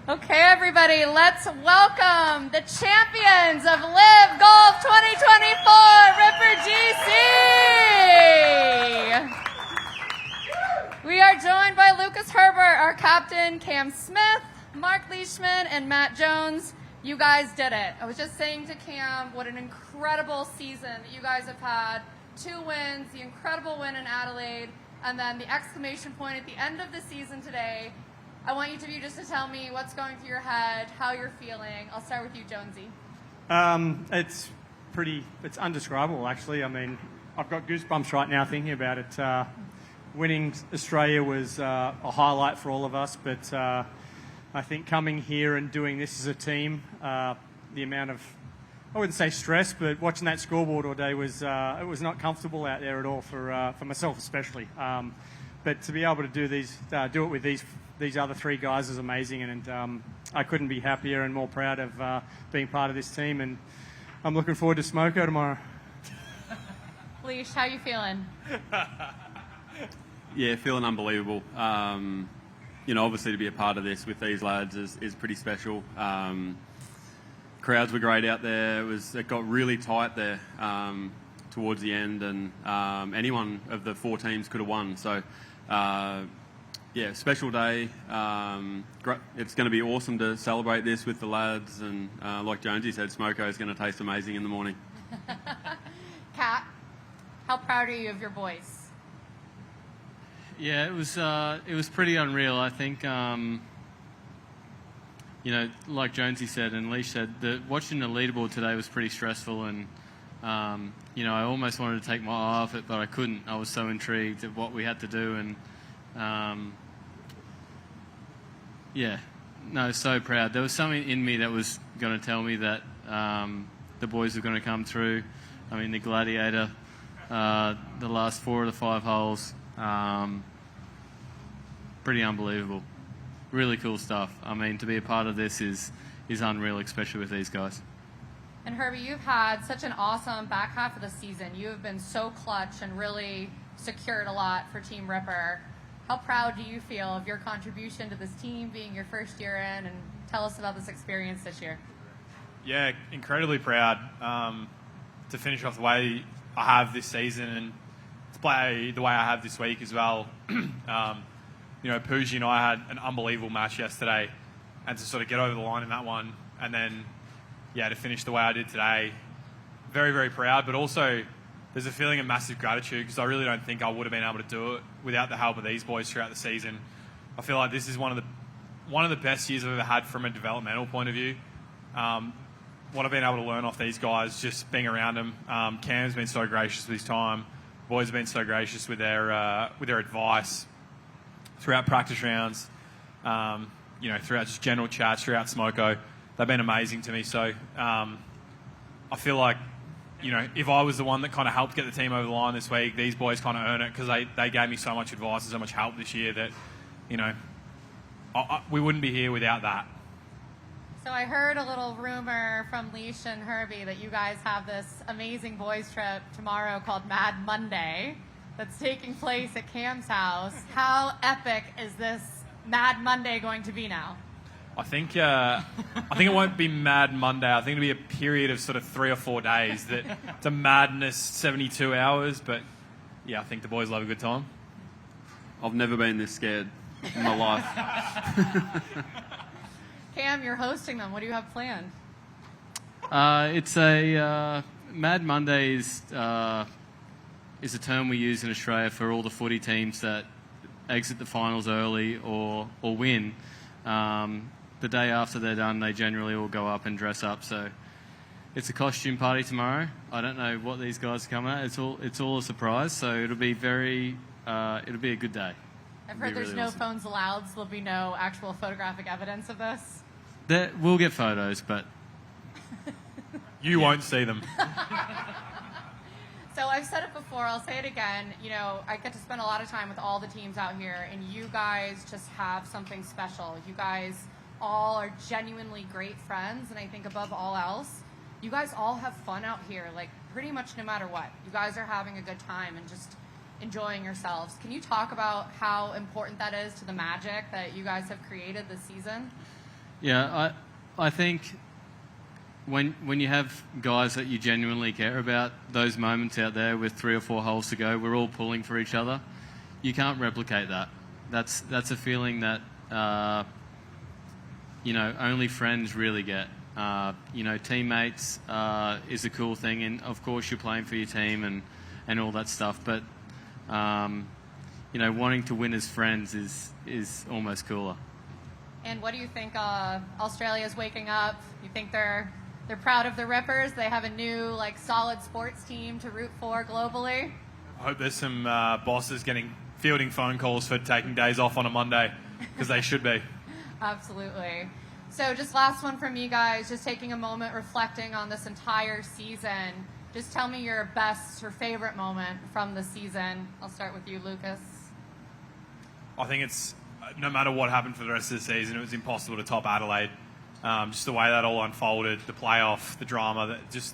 Okay, everybody, let's welcome the champions of LIV Golf 2024, Ripper GC. We are joined by Lucas Herbert, our captain, Cam Smith, Mark Leishman, and Matt Jones. You guys did it. I was just saying to Cam what an incredible season that you guys have had. 2 wins, the incredible win in Adelaide, and then the exclamation point at the end of the season today. I want you just to tell me what's going through your head, how you're feeling. I'll start with you, Jonesy. It's undescribable, actually. I mean, I've got goosebumps right now thinking about it. Winning Australia was a highlight for all of us, but I think coming here and doing this as a team, the amount of, I wouldn't say stress, but watching that scoreboard all day was it was not comfortable out there at all for myself especially. But to be able to do it with these other 3 guys is amazing, and I couldn't be happier and more proud of being part of this team, and I'm looking forward to Smoko tomorrow. Leash, how you feeling? Yeah, feeling unbelievable. Obviously to be a part of this with these lads is pretty special. Crowds were great out there. It got really tight there towards the end, and anyone of the 4 teams could have won. So, yeah, special day. It's going to be awesome to celebrate this with the lads, and like Jonesy said, Smoko is going to taste amazing in the morning. Kat, how proud are you of your boys? Yeah, it was pretty unreal. I think, like Jonesy said and Leash said, watching the leaderboard today was pretty stressful, and I almost wanted to take my eye off it, but I couldn't. I was so intrigued at what we had to do, and so proud. There was something in me that was going to tell me that the boys were going to come through. I mean, the Gladiator, the last 4 of the 5 holes, pretty unbelievable. Really cool stuff. I mean, to be a part of this is unreal, especially with these guys. And Herbie, you've had such an awesome back half of the season. You have been so clutch and really secured a lot for Team Ripper. How proud do you feel of your contribution to this team, being your first year in, and tell us about this experience this year? Yeah, incredibly proud to finish off the way I have this season and to play the way I have this week as well. Pooji and I had an unbelievable match yesterday, and to sort of get over the line in that one, and then, to finish the way I did today, very, very proud, but also there's a feeling of massive gratitude because I really don't think I would have been able to do it without the help of these boys throughout the season. I feel like this is one of the best years I've ever had from a developmental point of view. What I've been able to learn off these guys, just being around them. Cam's been so gracious with his time. The boys have been so gracious with their advice throughout practice rounds, throughout just general chats, throughout Smoko. They've been amazing to me. So I feel like, if I was the one that kind of helped get the team over the line this week, these boys kind of earn it because they gave me so much advice and so much help this year that, we wouldn't be here without that. So I heard a little rumor from Leash and Herbie that you guys have this amazing boys trip tomorrow called Mad Monday that's taking place at Cam's house. How epic is this Mad Monday going to be now? I think it won't be Mad Monday. I think it'll be a period of sort of 3 or 4 days. It's a madness 72 hours, but yeah, I think the boys love a good time. I've never been this scared in my life. Cam, you're hosting them. What do you have planned? It's a Mad Monday is a term we use in Australia for all the footy teams that exit the finals early or win. The day after they're done, they generally all go up and dress up. So it's a costume party tomorrow. I don't know what these guys are coming at. It's all a surprise. So it'll be it'll be a good day. I've heard there's no phones allowed, so there'll be no actual photographic evidence of this. We'll get photos, but you won't see them. So I've said it before, I'll say it again, I get to spend a lot of time with all the teams out here, and you guys just have something special. You guys all are genuinely great friends, and I think above all else, you guys all have fun out here, like pretty much no matter what. You guys are having a good time and just enjoying yourselves. Can you talk about how important that is to the magic that you guys have created this season? Yeah, I think when you have guys that you genuinely care about, those moments out there with 3 or 4 holes to go, we're all pulling for each other. You can't replicate that. That's a feeling that only friends really get. Teammates is a cool thing, and of course you're playing for your team and all that stuff. But wanting to win as friends is almost cooler. And what do you think? Australia's waking up. You think they're proud of the Rippers? They have a new solid sports team to root for globally. I hope there's some bosses fielding phone calls for taking days off on a Monday, because they should be. Absolutely. So just last one from you guys, just taking a moment reflecting on this entire season. Just tell me your best or favorite moment from the season. I'll start with you, Lucas. I think it's, no matter what happened for the rest of the season, it was impossible to top Adelaide. Just the way that all unfolded, the playoff, the drama, just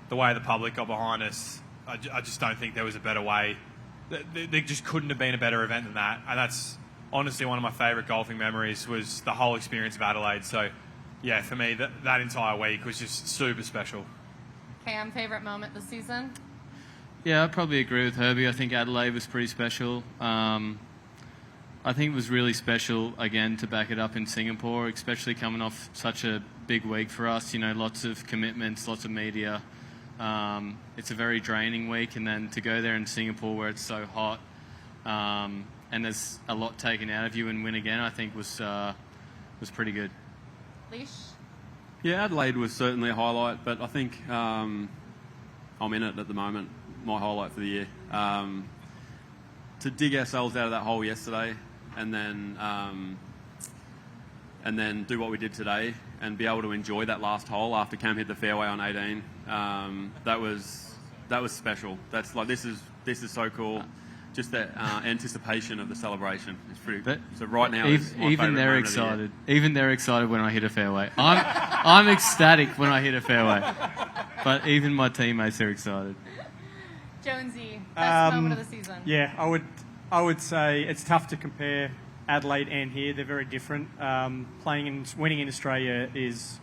the way the public got behind us. I just don't think there was a better way. There just couldn't have been a better event than that. And that's honestly one of my favourite golfing memories, was the whole experience of Adelaide. So, yeah, for me, that entire week was just super special. Cam, favourite moment this season? Yeah, I'd probably agree with Herbie. I think Adelaide was pretty special. I think it was really special, again, to back it up in Singapore, especially coming off such a big week for us. Lots of commitments, lots of media. It's a very draining week, and then to go there in Singapore where it's so hot and there's a lot taken out of you and win again, I think was pretty good. Leash? Yeah, Adelaide was certainly a highlight, but I think I'm in it at the moment. My highlight for the year. To dig ourselves out of that hole yesterday, and then do what we did today, and be able to enjoy that last hole after Cam hit the fairway on 18. That was special. That's this is so cool. Just that anticipation of the celebration is pretty. So right now, even they're excited. Even they're excited when I hit a fairway. I'm ecstatic when I hit a fairway, but even my teammates are excited. Jonesy, best moment of the season. Yeah, I would say it's tough to compare Adelaide and here. They're very different. Winning in Australia it's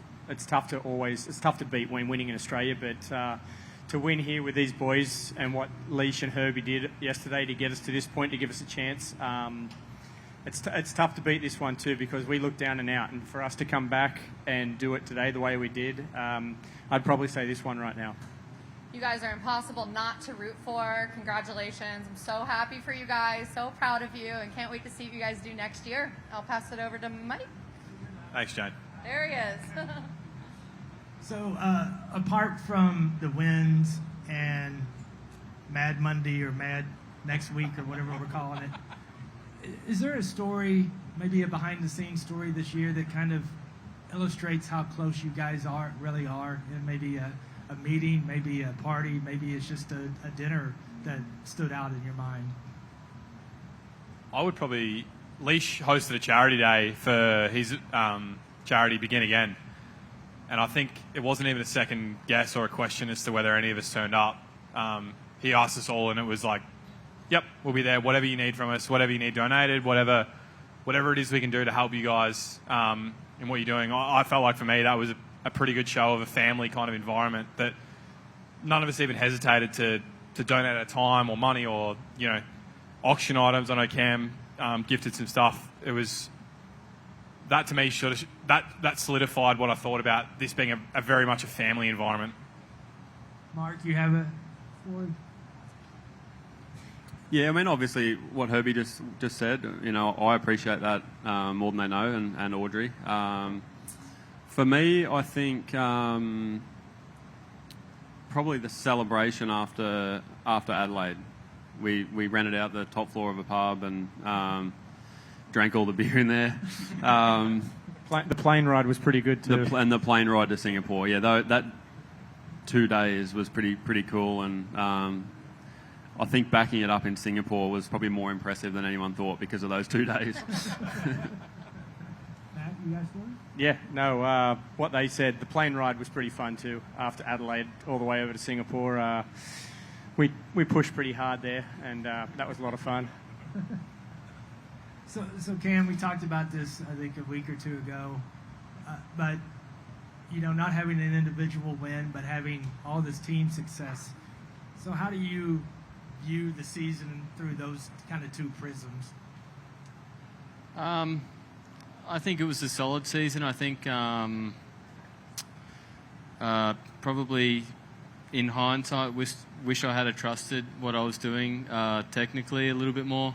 tough to beat when winning in Australia, but to win here with these boys and what Leash and Herbie did yesterday to get us to this point, to give us a chance, it's tough to beat this one too, because we looked down and out, and for us to come back and do it today the way we did, I'd probably say this one right now. You guys are impossible not to root for. Congratulations. I'm so happy for you guys, so proud of you, and can't wait to see what you guys do next year. I'll pass it over to Mike. Thanks, Jane. There he is. So, apart from the wins and Mad Monday or Mad Next Week or whatever we're calling it, is there a story, maybe a behind-the-scenes story this year that kind of illustrates how close you guys really are, and maybe a meeting, maybe a party, maybe it's just a dinner that stood out in your mind? I would probably... Leash hosted a charity day for his charity Begin Again. And I think it wasn't even a second guess or a question as to whether any of us turned up. He asked us all, and it was like, yep, we'll be there. Whatever you need from us, whatever you need donated, whatever it is we can do to help you guys in what you're doing. I felt like for me that was a pretty good show of a family kind of environment, that none of us even hesitated to donate our time or money or, auction items. I know Cam gifted some stuff. It was... That to me that solidified what I thought about this being a very much a family environment. Mark, you have a Floyd? Yeah, I mean, obviously what Herbie just said, I appreciate that more than they know, and Audrey. For me, I think probably the celebration after Adelaide. We rented out the top floor of a pub and drank all the beer in there. The plane ride was pretty good too. And the plane ride to Singapore, yeah, that 2 days was pretty cool, and I think backing it up in Singapore was probably more impressive than anyone thought because of those 2 days. Matt, you guys for it? Yeah, no, what they said, the plane ride was pretty fun too. After Adelaide, all the way over to Singapore, we pushed pretty hard there, and that was a lot of fun. So Cam, we talked about this, I think, a week or two ago. but not having an individual win, but having all this team success. So how do you view the season through those kind of two prisms? I think it was a solid season. I think probably in hindsight, wish I had trusted what I was doing technically a little bit more.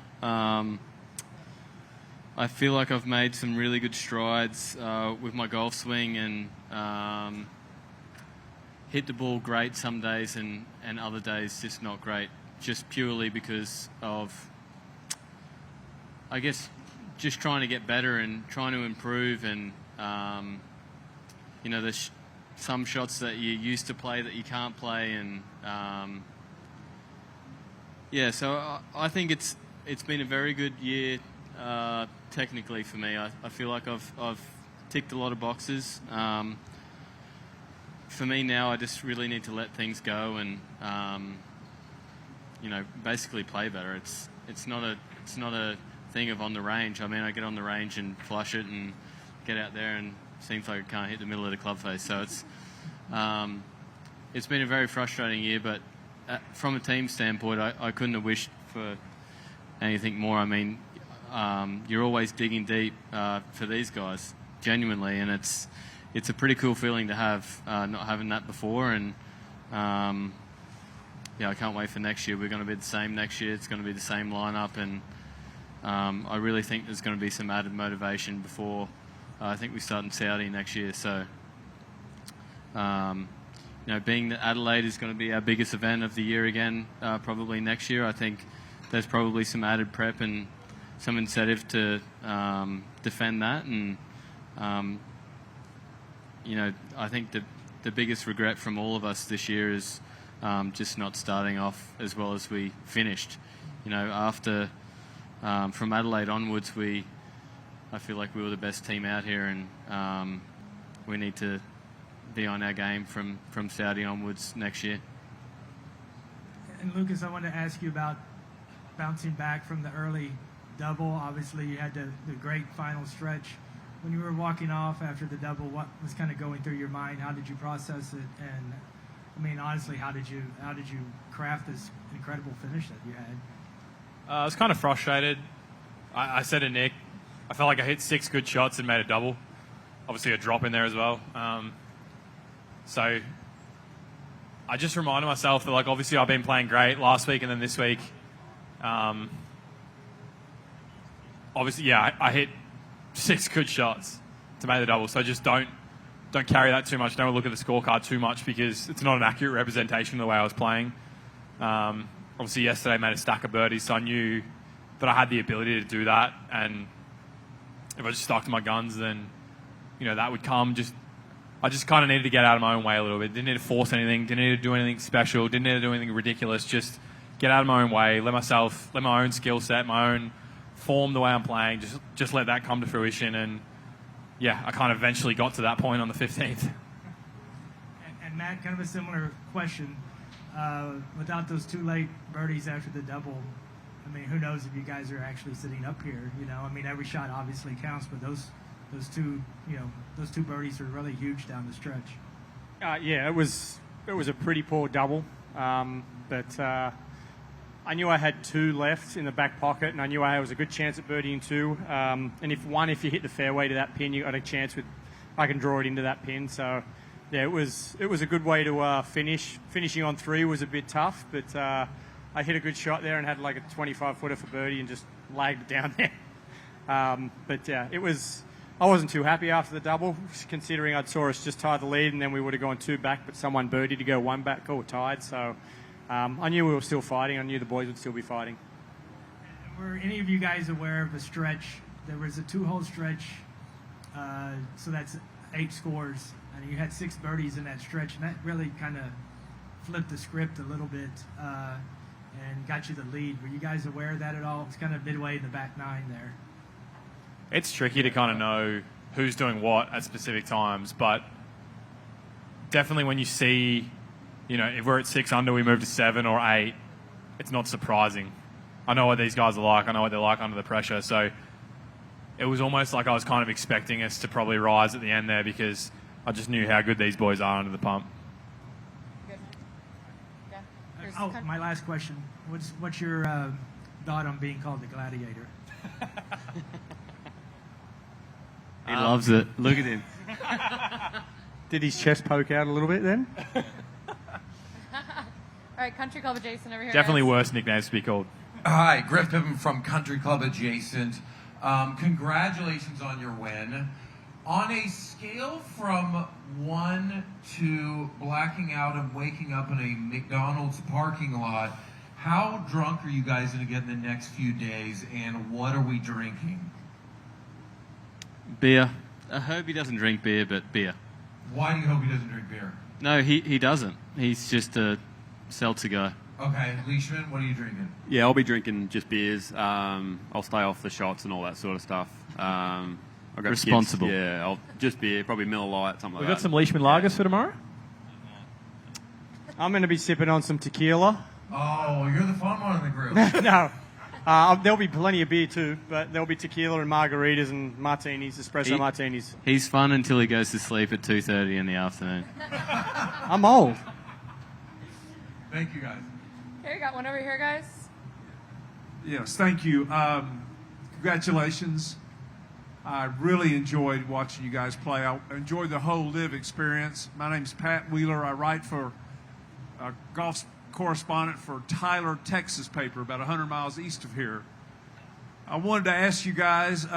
I feel like I've made some really good strides with my golf swing and hit the ball great some days and other days just not great, just purely because of, I guess, just trying to get better and trying to improve. And there's some shots that you used to play that you can't play, and so I think it's been a very good year technically for me. I feel like I've ticked a lot of boxes. For me now, I just really need to let things go and basically play better. It's not a thing of on the range. I mean, I get on the range and flush it and get out there, and it seems like I can't hit the middle of the club face. So it's been a very frustrating year, but from a team standpoint, I couldn't have wished for anything more. I mean, you're always digging deep for these guys, genuinely, and it's a pretty cool feeling to have, not having that before. And I can't wait for next year. We're going to be the same next year. It's going to be the same lineup, and I really think there's going to be some added motivation before I think we start in Saudi next year. So, being that Adelaide is going to be our biggest event of the year again, probably next year, I think there's probably some added prep and some incentive to defend that. And I think the biggest regret from all of us this year is just not starting off as well as we finished. After from Adelaide onwards, I feel like we were the best team out here, and we need to be on our game from Saudi onwards next year. And Lucas, I wanted to ask you about bouncing back from the early double. Obviously, you had the great final stretch. When you were walking off after the double, what was kind of going through your mind? How did you process it? And I mean, honestly, how did you craft this incredible finish that you had? I was kind of frustrated. I said to Nick, I felt like I hit 6 good shots and made a double. Obviously, a drop in there as well. So I just reminded myself that, obviously I've been playing great last week and then this week. Obviously, I hit 6 good shots to make the double. So just don't carry that too much. Don't look at the scorecard too much, because it's not an accurate representation of the way I was playing. Obviously, yesterday I made a stack of birdies, so I knew that I had the ability to do that. And if I just stuck to my guns, then that would come. I just kind of needed to get out of my own way a little bit. Didn't need to force anything. Didn't need to do anything special. Didn't need to do anything ridiculous. Just get out of my own way. Let my own skill set, my own form, the way I'm playing, just let that come to fruition. And I kind of eventually got to that point on the 15th. And Matt, kind of a similar question. Without those 2 late birdies after the double, I mean, who knows if you guys are actually sitting up here? I mean, every shot obviously counts, but those two birdies are really huge down the stretch. It was a pretty poor double, but I knew I had 2 left in the back pocket, and I knew I was a good chance at birdieing 2. And if you hit the fairway to that pin, you got a chance I can draw it into that pin. So it was a good way to finish. Finishing on 3 was a bit tough, but I hit a good shot there and had like a 25-footer for birdie and just lagged it down there. I wasn't too happy after the double, considering I saw us just tie the lead and then we would have gone 2 back, but someone birdied to go 1 back or tied. So I knew we were still fighting. I knew the boys would still be fighting. Were any of you guys aware of a stretch? There was a 2-hole stretch, so that's 8 scores. And you had 6 birdies in that stretch, and that really kind of flipped the script a little bit and got you the lead. Were you guys aware of that at all? It's kind of midway in the back 9 there. It's tricky to kind of know who's doing what at specific times, but definitely when you see, if we're at 6 under, we move to 7 or 8, it's not surprising. I know what these guys are like. I know what they're like under the pressure. So it was almost like I was kind of expecting us to probably rise at the end there because I just knew how good these boys are under the pump. Good. Yeah. Here's Oh, my last question. What's your thought on being called the Gladiator? He loves it. Look at him. Did his chest poke out a little bit then? All right, Country Club Adjacent over here. Definitely guys. worse nicknames to be called. Hi, Griff Pippen from Country Club Adjacent. Congratulations on your win. On a scale from 1 to blacking out and waking up in a McDonald's parking lot, how drunk are you guys going to get in the next few days, and what are we drinking? Beer. I hope he doesn't drink beer, but beer. Why do you hope he doesn't drink beer? No, he doesn't. He's just a seltzer guy. Okay, Leishman, what are you drinking? Yeah, I'll be drinking just beers. I'll stay off the shots and all that sort of stuff. I've got Responsible. Kids. Yeah, I'll just beer, probably Miller Lite, something We've like got that. some Leishman lagers for tomorrow. I'm going to be sipping on some tequila. Oh, you're the fun one in the group. No. There'll be plenty of beer too, but there'll be tequila and margaritas and martinis, espresso martinis. He's fun until he goes to sleep at 2:30 in the afternoon. I'm old. Thank you, guys. Here, you got one over here, guys. Yes, thank you. Congratulations. I really enjoyed watching you guys play. I enjoyed the whole LIV experience. My name's Pat Wheeler. I write for a golf correspondent for Tyler, Texas paper, about 100 miles east of here. I wanted to ask you guys,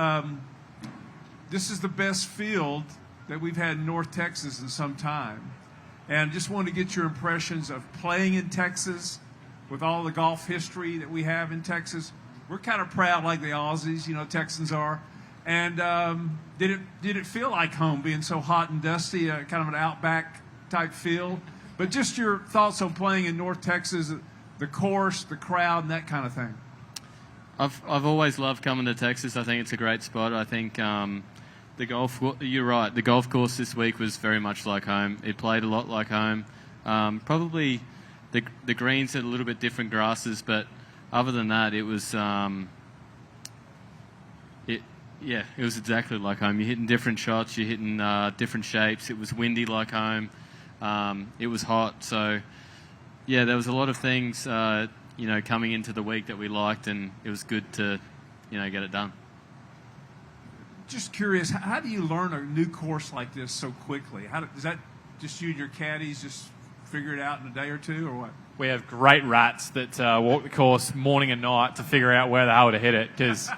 this is the best field that we've had in North Texas in some time. And just wanted to get your impressions of playing in Texas with all the golf history that we have in Texas. We're kind of proud like the Aussies, you know, Texans are. And did it feel like home being so hot and dusty, kind of an outback type feel? But just your thoughts on playing in North Texas, the course, the crowd, and that kind of thing. I've always loved coming to Texas. I think it's a great spot. I think the golf. You're right. The golf course this week was very much like home. It played a lot like home. Probably the greens had a little bit different grasses, but other than that, it was. It was exactly like home. You're hitting different shots. You're hitting different shapes. It was windy like home. It was hot. So, yeah, there was a lot of things, coming into the week that we liked, and it was good to, get it done. Just curious, how do you learn a new course like this so quickly? Is that just you and your caddies just figure it out in a day or two, or what? We have great rats that walk the course morning and night to figure out where the hell to hit it because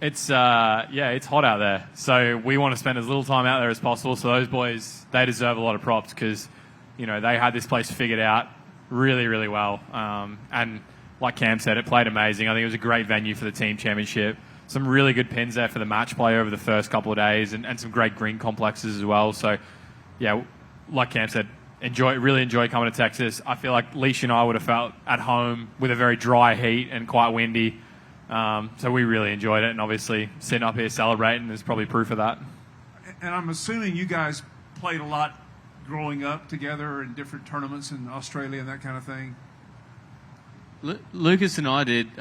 it's hot out there. So we want to spend as little time out there as possible. So those boys, they deserve a lot of props because, they had this place figured out really, really well. And like Cam said, it played amazing. I think it was a great venue for the team championship. Some really good pins there for the match play over the first couple of days and some great green complexes as well. So, yeah, like Cam said, really enjoy coming to Texas. I feel like Leash and I would have felt at home with a very dry heat and quite windy. So we really enjoyed it, and obviously sitting up here celebrating is probably proof of that. And I'm assuming you guys played a lot growing up together in different tournaments in Australia and that kind of thing. Lucas and I did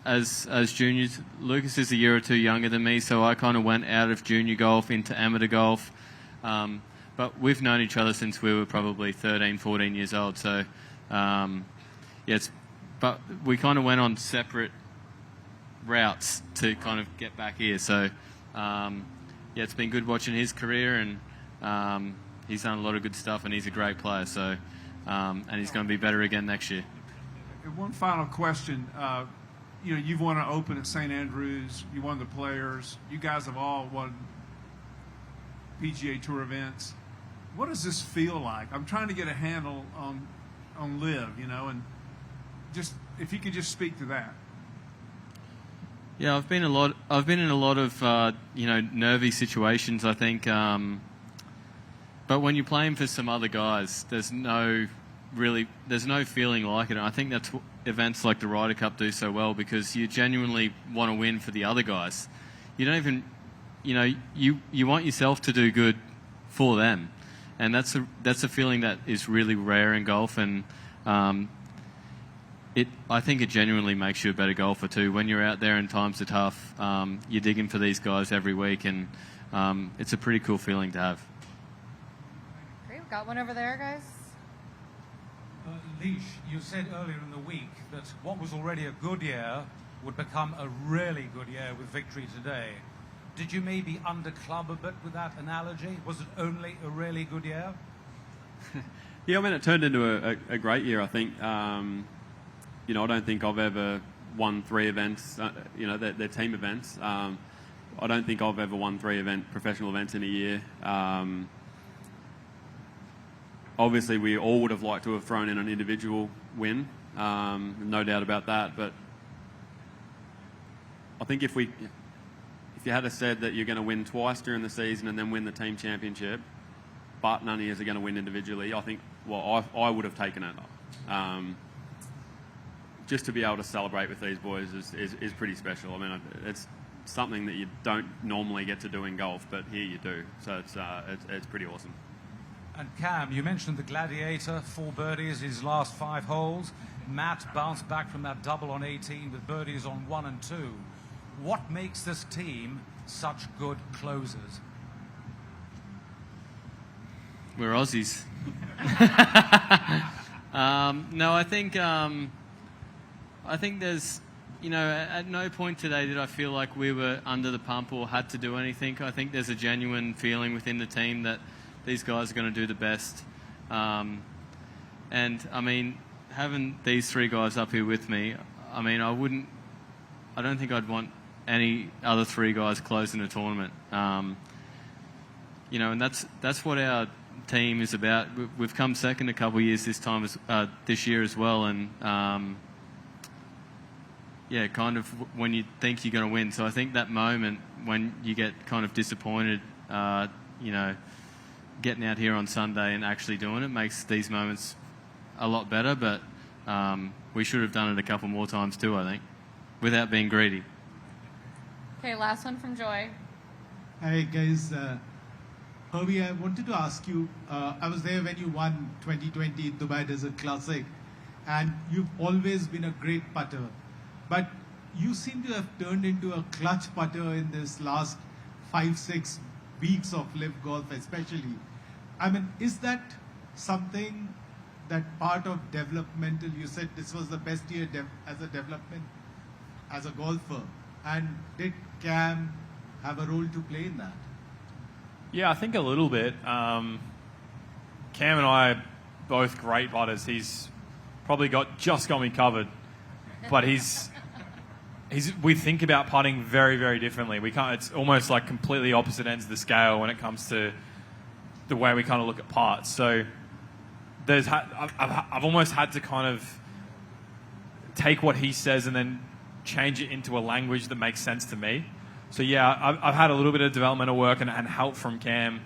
as juniors. Lucas is a year or two younger than me, so I kind of went out of junior golf into amateur golf. But we've known each other since we were probably 13, 14 years old. So, but we kind of went on separate routes to kind of get back here. So, it's been good watching his career, and he's done a lot of good stuff, and he's a great player. So, and he's going to be better again next year. And one final question. You've won an Open at St. Andrews. You won the Players. You guys have all won PGA Tour events. What does this feel like? I'm trying to get a handle on LIV, and just if you could just speak to that. Yeah, I've been in a lot of nervy situations, I think. But when you're playing for some other guys, there's no feeling like it. And I think that's what events like the Ryder Cup do so well, because you genuinely want to win for the other guys. You don't even, you want yourself to do good for them, and that's a feeling that is really rare in golf. And I think it genuinely makes you a better golfer too. When you're out there and times are tough, you're digging for these guys every week, and it's a pretty cool feeling to have. Great, we've got one over there, guys. Leash, you said earlier in the week that what was already a good year would become a really good year with victory today. Did you maybe underclub a bit with that analogy? Was it only a really good year? Yeah, I mean, it turned into a great year, I think. You know, I don't think I've ever won 3 events, you know, they're team events. I don't think I've ever won 3 professional events in a year. Obviously, we all would have liked to have thrown in an individual win, no doubt about that. But I think if you had said that you're going to win twice during the season and then win the team championship, but none of you are going to win individually, I think, well, I would have taken it. Just to be able to celebrate with these boys is pretty special. I mean, it's something that you don't normally get to do in golf, but here you do. So it's pretty awesome. And Cam, you mentioned the Gladiator, 4 birdies his last 5 holes. Matt bounced back from that double on 18 with birdies on 1 and 2. What makes this team such good closers? We're Aussies. No, I think there's, you know, at no point today did I feel like we were under the pump or had to do anything. I think there's a genuine feeling within the team that these guys are going to do the best. And, I mean, having these 3 guys up here with me, I mean, I don't think I'd want any other 3 guys closing a tournament. You know, and that's what our team is about. We've come second a couple of years this year as well, and yeah, kind of when you think you're going to win. So I think that moment when you get kind of disappointed, you know, getting out here on Sunday and actually doing it makes these moments a lot better. But we should have done it a couple more times too, I think, without being greedy. Okay, last one from Joy. Hi guys, Herbie, I wanted to ask you, I was there when you won 2020 Dubai Desert Classic, and you've always been a great putter, but you seem to have turned into a clutch putter in this last 5-6 weeks of LIV golf especially. I mean, is that something that part of developmental, you said this was the best year as a development, as a golfer, and did Cam have a role to play in that? Yeah, I think a little bit. Cam and I are both great putters. He's probably just got me covered, but we think about putting very, very differently. We can't. It's almost like completely opposite ends of the scale when it comes to the way we kind of look at putts. So I've almost had to kind of take what he says and then change it into a language that makes sense to me. So yeah, I've had a little bit of developmental work and help from Cam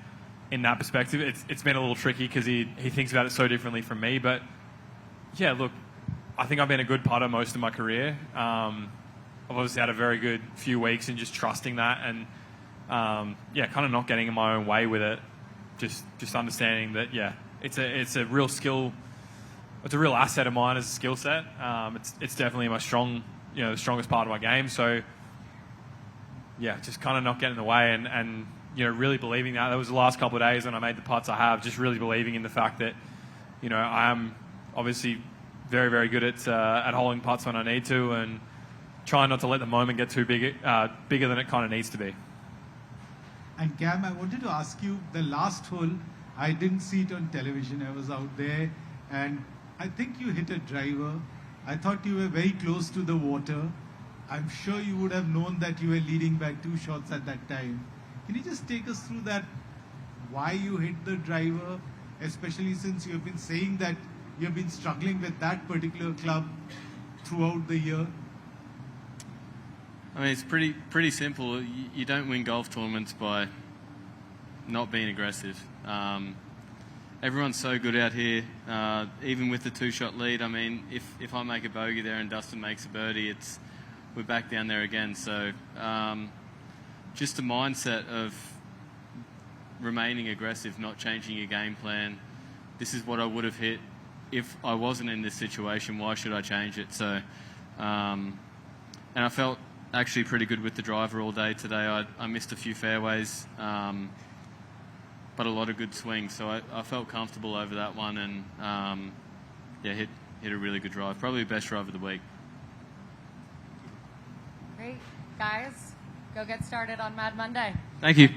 in that perspective. It's been a little tricky because he thinks about it so differently from me. But yeah, look, I think I've been a good putter most of my career. I've obviously had a very good few weeks in just trusting that and yeah, kind of not getting in my own way with it. Just understanding that yeah, it's a real skill. It's a real asset of mine as a skill set. It's definitely the strongest part of my game. So yeah, just kind of not getting in the way and you know, really believing that. That was the last couple of days when I made the putts I have, just really believing in the fact that, you know, I am obviously very, very good at holding putts when I need to and trying not to let the moment get too bigger than it kind of needs to be. And Cam, I wanted to ask you, the last hole, I didn't see it on television. I was out there, and I think you hit a driver. I thought you were very close to the water. I'm sure you would have known that you were leading by 2 shots at that time. Can you just take us through that, why you hit the driver, especially since you've been saying that you've been struggling with that particular club throughout the year? I mean, it's pretty simple. You don't win golf tournaments by not being aggressive. Everyone's so good out here, even with the 2-shot lead. I mean, if I make a bogey there and Dustin makes a birdie, we're back down there again. So just a mindset of remaining aggressive, not changing your game plan. This is what I would have hit if I wasn't in this situation, why should I change it? So, and I felt actually pretty good with the driver all day today. I missed a few fairways, but a lot of good swings. So I felt comfortable over that one, and yeah, hit a really good drive. Probably the best drive of the week. Great. Guys, go get started on Mad Monday. Thank you.